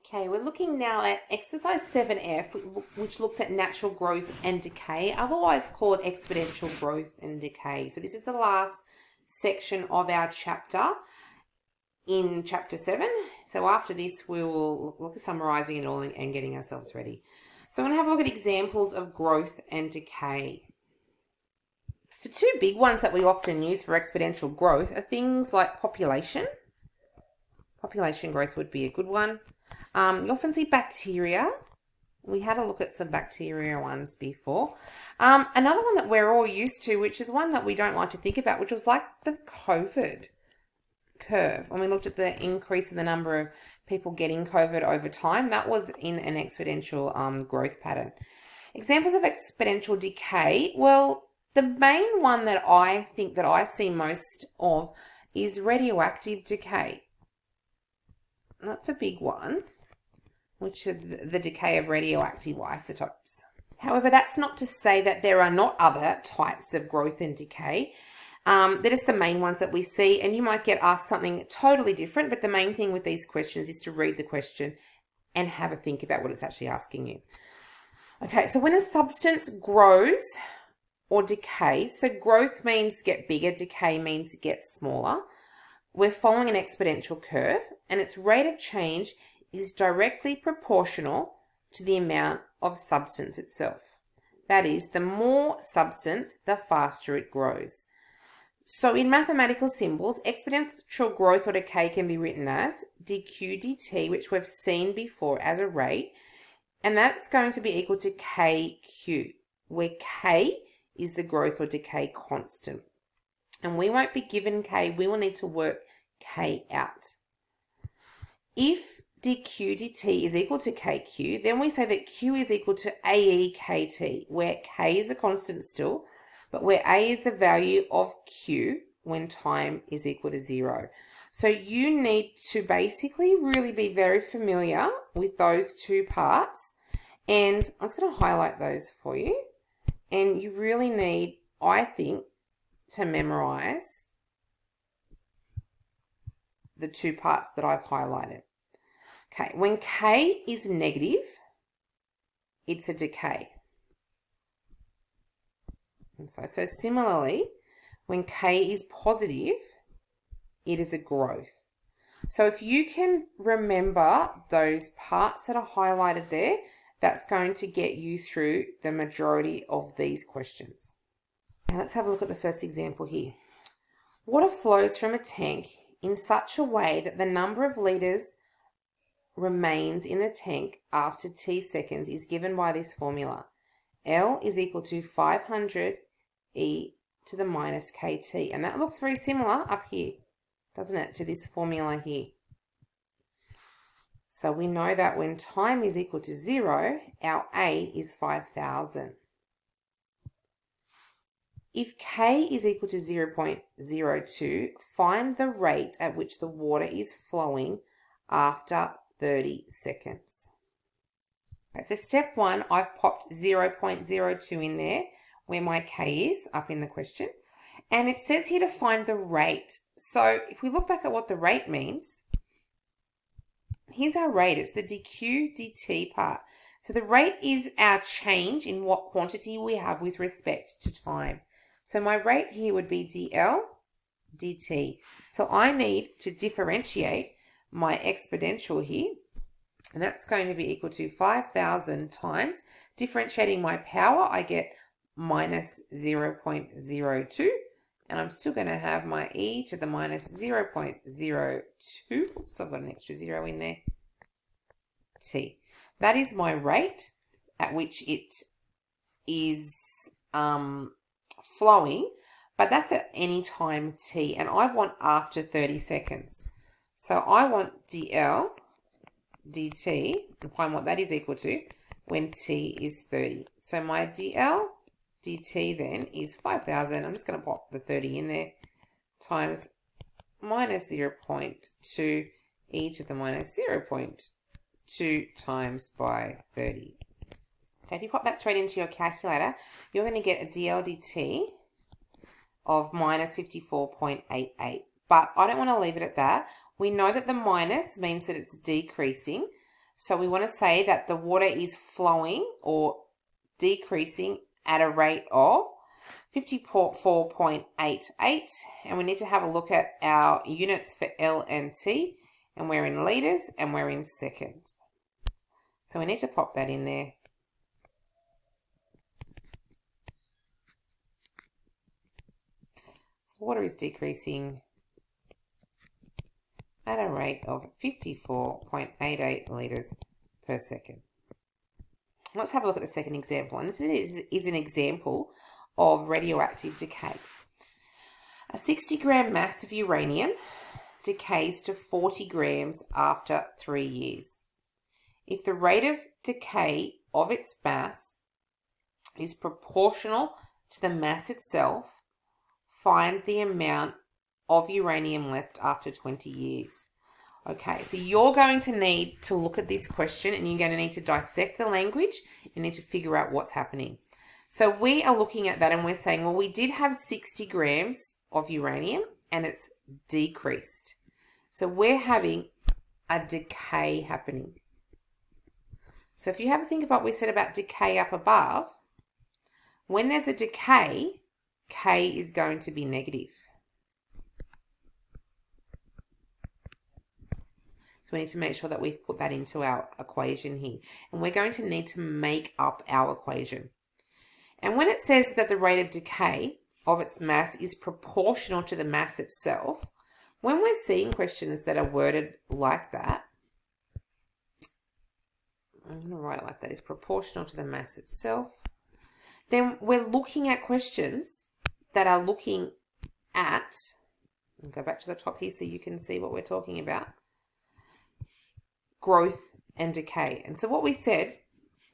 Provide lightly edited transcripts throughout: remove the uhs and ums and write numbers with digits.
Okay, we're looking now at exercise 7F, which looks at natural growth and decay, otherwise called exponential growth and decay. So this is the last section of our chapter in chapter 7. So after this, we will look at summarizing it all and getting ourselves ready. So I'm going to have a look at examples of growth and decay. So two big ones that we often use for exponential growth are things like population. Population growth would be a good one. You often see bacteria. We had a look at some bacteria ones before. Another one that we're all used to, which is one that we don't like to think about, which was like the COVID curve. When we looked at the increase in the number of people getting COVID over time, that was in an exponential growth pattern. Examples of exponential decay, well, the main one that I think that I see most of is radioactive decay. That's a big one, which is the decay of radioactive isotopes. However, that's not to say that there are not other types of growth and decay. That is the main ones that we see, and you might get asked something totally different, but the main thing with these questions is to read the question and have a think about what it's actually asking you. Okay, so when a substance grows or decays, so growth means get bigger, decay means get smaller. We're following an exponential curve, and its rate of change is directly proportional to the amount of substance itself. That is, the more substance, the faster it grows. So in mathematical symbols, exponential growth or decay can be written as dq dt, which we've seen before as a rate, and that's going to be equal to kq, where k is the growth or decay constant. And we won't be given k, we will need to work k out. If dq dt is equal to kq, then we say that q is equal to aekt, where k is the constant still, but where a is the value of q when time is equal to 0. So you need to basically really be very familiar with those two parts. And I'm just going to highlight those for you. And you really need, I think, to memorize the two parts that I've highlighted. Okay, when k is negative, it's a decay. And so similarly, when k is positive, it is a growth. So if you can remember those parts that are highlighted there, that's going to get you through the majority of these questions. Now let's have a look at the first example here. Water flows from a tank in such a way that the number of litres remains in the tank after t seconds is given by this formula. L is equal to 500 e to the minus kt. And that looks very similar up here, doesn't it, to this formula here. So we know that when time is equal to 0, our A is 5,000. If k is equal to 0.02, find the rate at which the water is flowing after 30 seconds. Okay, so step 1, I've popped 0.02 in there where my k is up in the question. And it says here to find the rate. So if we look back at what the rate means, here's our rate. It's the dq dt part. So the rate is our change in what quantity we have with respect to time. So my rate here would be dl dt. So I need to differentiate my exponential here, and that's going to be equal to 5,000 times. Differentiating my power, I get minus 0.02, and I'm still going to have my e to the minus 0.02. Oops, I've got an extra 0 in there. T. That is my rate at which it is flowing, but that's at any time t, and I want after 30 seconds. So I want dl dt, and find what that is equal to when t is 30. So my dl dt then is 5,000. I'm just going to pop the 30 in there, times minus 0.2 e to the minus 0.2 times by 30. Okay, if you pop that straight into your calculator, you're going to get a dl dt of minus 54.88. But I don't want to leave it at that. We know that the minus means that it's decreasing. So we want to say that the water is flowing or decreasing at a rate of 54.88, and we need to have a look at our units for L and T, and we're in litres and we're in seconds. So we need to pop that in there. So water is decreasing at a rate of 54.88 litres per second. Let's have a look at the second example, and this is an example of radioactive decay. A 60-gram mass of uranium decays to 40 grams after 3 years. If the rate of decay of its mass is proportional to the mass itself, find the amount of uranium left after 20 years. Okay, so you're going to need to look at this question and you're going to need to dissect the language. You need to figure out what's happening. So we are looking at that and we're saying, well, we did have 60 grams of uranium and it's decreased. So we're having a decay happening. So if you have a think about what we said about decay up above, when there's a decay, K is going to be negative. So we need to make sure that we've put that into our equation here. And we're going to need to make up our equation. And when it says that the rate of decay of its mass is proportional to the mass itself, when we're seeing questions that are worded like that, I'm going to write it like that, is proportional to the mass itself, then we're looking at questions that are looking at, and go back to the top here so you can see what we're talking about, growth and decay. And so what we said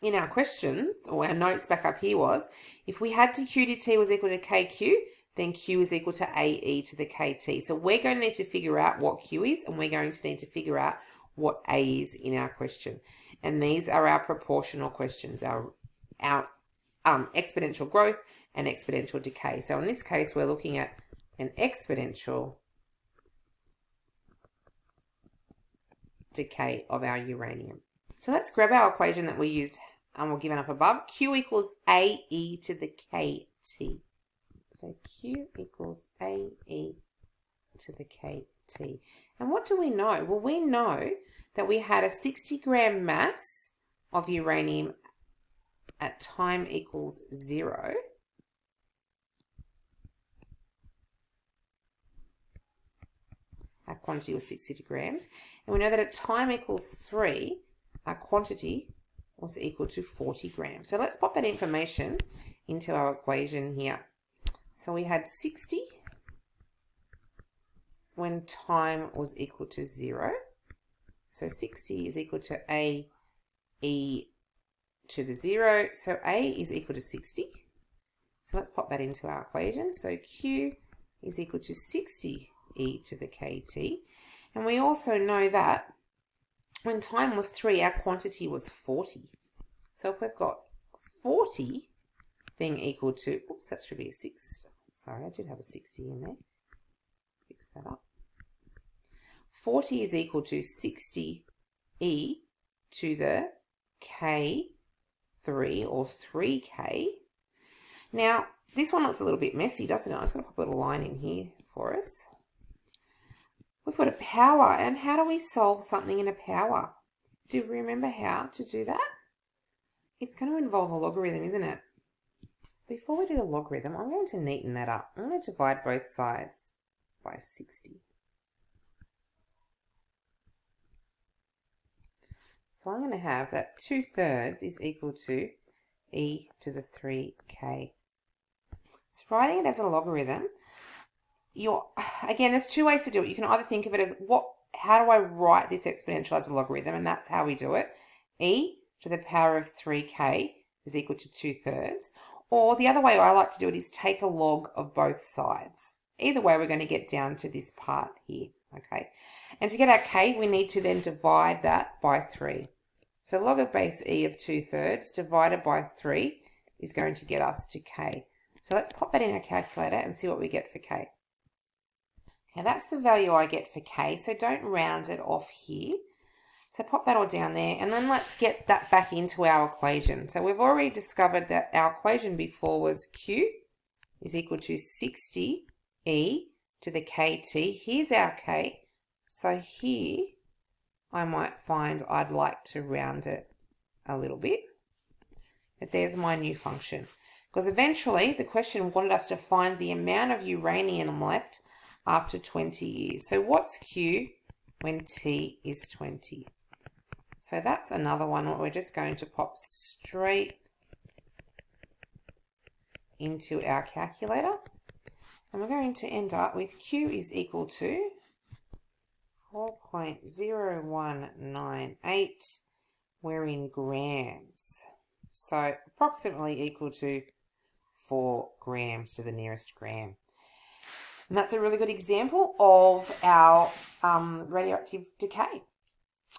in our questions, or our notes back up here, was if we had dq dt was equal to kq, then q is equal to ae to the kt. So we're going to need to figure out what q is, and we're going to need to figure out what a is in our question. And these are our proportional questions, our exponential growth and exponential decay. So in this case, we're looking at an exponential decay of our uranium. So let's grab our equation that we used and we're given up above. Q equals AE to the KT. So Q equals AE to the KT. And what do we know? Well, we know that we had a 60-gram mass of uranium at time equals 0. Our quantity was 60 grams. And we know that at time equals 3, our quantity was equal to 40 grams. So let's pop that information into our equation here. So we had 60 when time was equal to 0. So 60 is equal to AE to the 0. So A is equal to 60. So let's pop that into our equation. So Q is equal to 60 E to the KT. And we also know that when time was 3, our quantity was 40. So if we've got 40 being equal to, oops, that should be a 6. Sorry, I did have a 60 in there. Fix that up. 40 is equal to 60 E to the K3 or 3K. Now, this one looks a little bit messy, doesn't it? I'm just going to pop a little line in here for us. We've got a power, and how do we solve something in a power? Do you remember how to do that? It's going to involve a logarithm, isn't it? Before we do the logarithm, I'm going to neaten that up. I'm going to divide both sides by 60. So I'm going to have that 2/3 is equal to E to the 3K. So writing it as a logarithm, again, there's two ways to do it. You can either think of it as how do I write this exponential as a logarithm, and that's how we do it. E to the power of 3K is equal to 2/3. Or the other way I like to do it is take a log of both sides. Either way, we're going to get down to this part here, okay? And to get our K, we need to then divide that by 3. So log of base E of 2/3 divided by 3 is going to get us to K. So let's pop that in our calculator and see what we get for K. Now that's the value I get for K, so don't round it off here. So pop that all down there, and then let's get that back into our equation. So we've already discovered that our equation before was Q is equal to 60 E to the KT. Here's our K. So here I might find I'd like to round it a little bit. But there's my new function. Because eventually the question wanted us to find the amount of uranium left after 20 years. So what's Q when T is 20? So that's another one that we're just going to pop straight into our calculator. And we're going to end up with Q is equal to 4.0198. We're in grams. So approximately equal to 4 grams to the nearest gram. And that's a really good example of our radioactive decay.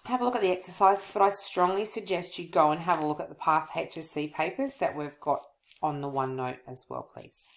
Have a look at the exercises, but I strongly suggest you go and have a look at the past HSC papers that we've got on the OneNote as well, please.